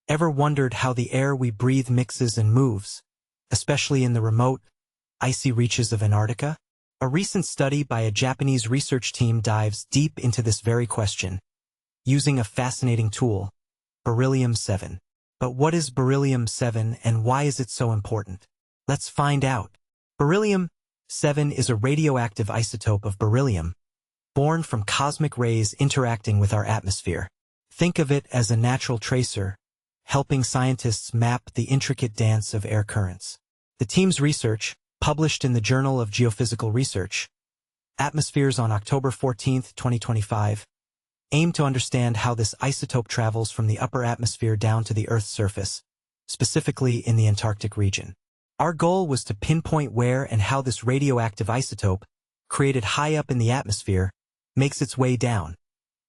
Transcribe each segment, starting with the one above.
Ever wondered how the air we breathe mixes and moves, especially in the remote, icy reaches of Antarctica? A recent study by a Japanese research team dives deep into this very question, using a fascinating tool, Beryllium-7. But what is Beryllium-7 and why is it so important? Let's find out. Beryllium-7 is a radioactive isotope of beryllium, born from cosmic rays interacting with our atmosphere. Think of it as a natural tracer, helping scientists map the intricate dance of air currents. The team's research, published in the Journal of Geophysical Research, Atmospheres on October 14, 2025, aimed to understand how this isotope travels from the upper atmosphere down to the Earth's surface, specifically in the Antarctic region. Our goal was to pinpoint where and how this radioactive isotope, created high up in the atmosphere, makes its way down,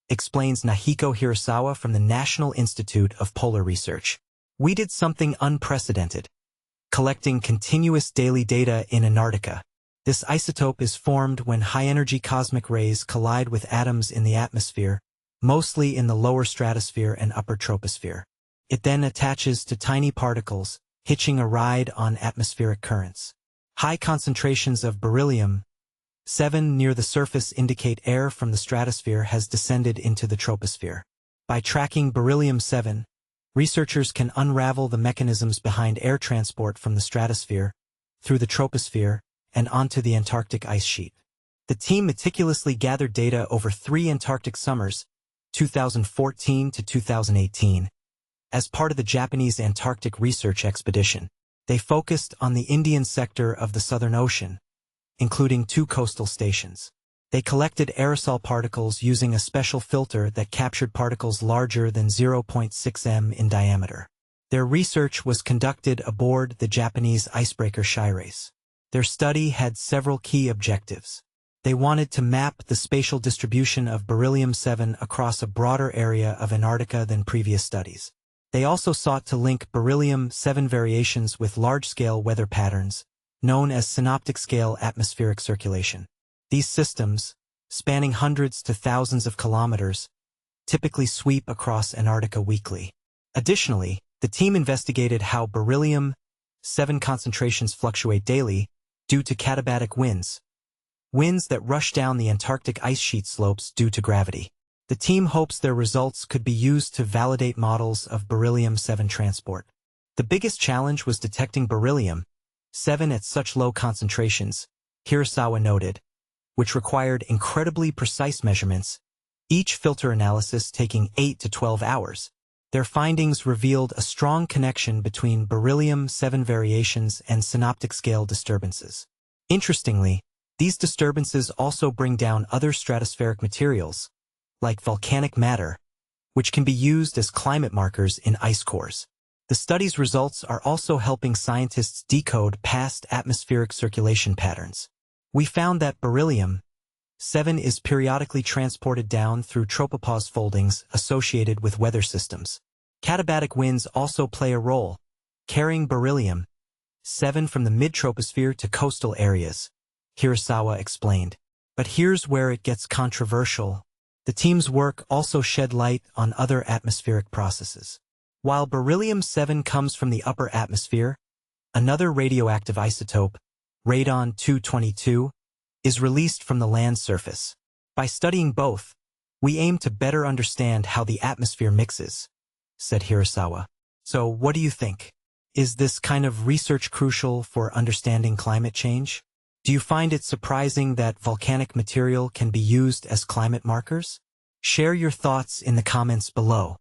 explains Nahiko Hirasawa from the National Institute of Polar Research. We did something unprecedented, collecting continuous daily data in Antarctica. This isotope is formed when high-energy cosmic rays collide with atoms in the atmosphere, mostly in the lower stratosphere and upper troposphere. It then attaches to tiny particles, hitching a ride on atmospheric currents. High concentrations of beryllium-7 near the surface indicate air from the stratosphere has descended into the troposphere. By tracking beryllium-7, researchers can unravel the mechanisms behind air transport from the stratosphere, through the troposphere, and onto the Antarctic ice sheet. The team meticulously gathered data over 3 Antarctic summers, 2014 to 2018. As part of the Japanese Antarctic research expedition, they focused on the Indian sector of the Southern Ocean, including 2 coastal stations. They collected aerosol particles using a special filter that captured particles larger than 0.6 m in diameter. Their research was conducted aboard the Japanese icebreaker Shiraise. Their study had several key objectives. They wanted to map the spatial distribution of beryllium-7 across a broader area of Antarctica than previous studies. They also sought to link beryllium-7 variations with large-scale weather patterns, known as synoptic-scale atmospheric circulation. These systems, spanning hundreds to thousands of kilometers, typically sweep across Antarctica weekly. Additionally, the team investigated how beryllium-7 concentrations fluctuate daily due to katabatic winds that rush down the Antarctic ice sheet slopes due to gravity. The team hopes their results could be used to validate models of beryllium-7 transport. The biggest challenge was detecting beryllium-7 at such low concentrations, Hirasawa noted, which required incredibly precise measurements, each filter analysis taking 8 to 12 hours. Their findings revealed a strong connection between beryllium-7 variations and synoptic scale disturbances. Interestingly, these disturbances also bring down other stratospheric materials, like volcanic matter, which can be used as climate markers in ice cores. The study's results are also helping scientists decode past atmospheric circulation patterns. We found that beryllium-7 is periodically transported down through tropopause foldings associated with weather systems. Katabatic winds also play a role, carrying beryllium-7 from the mid-troposphere to coastal areas, Hirasawa explained. But here's where it gets controversial. The team's work also shed light on other atmospheric processes. While beryllium-7 comes from the upper atmosphere, another radioactive isotope, radon-222, is released from the land surface. By studying both, we aim to better understand how the atmosphere mixes, said Hirasawa. So what do you think? Is this kind of research crucial for understanding climate change? Do you find it surprising that volcanic material can be used as climate markers? Share your thoughts in the comments below.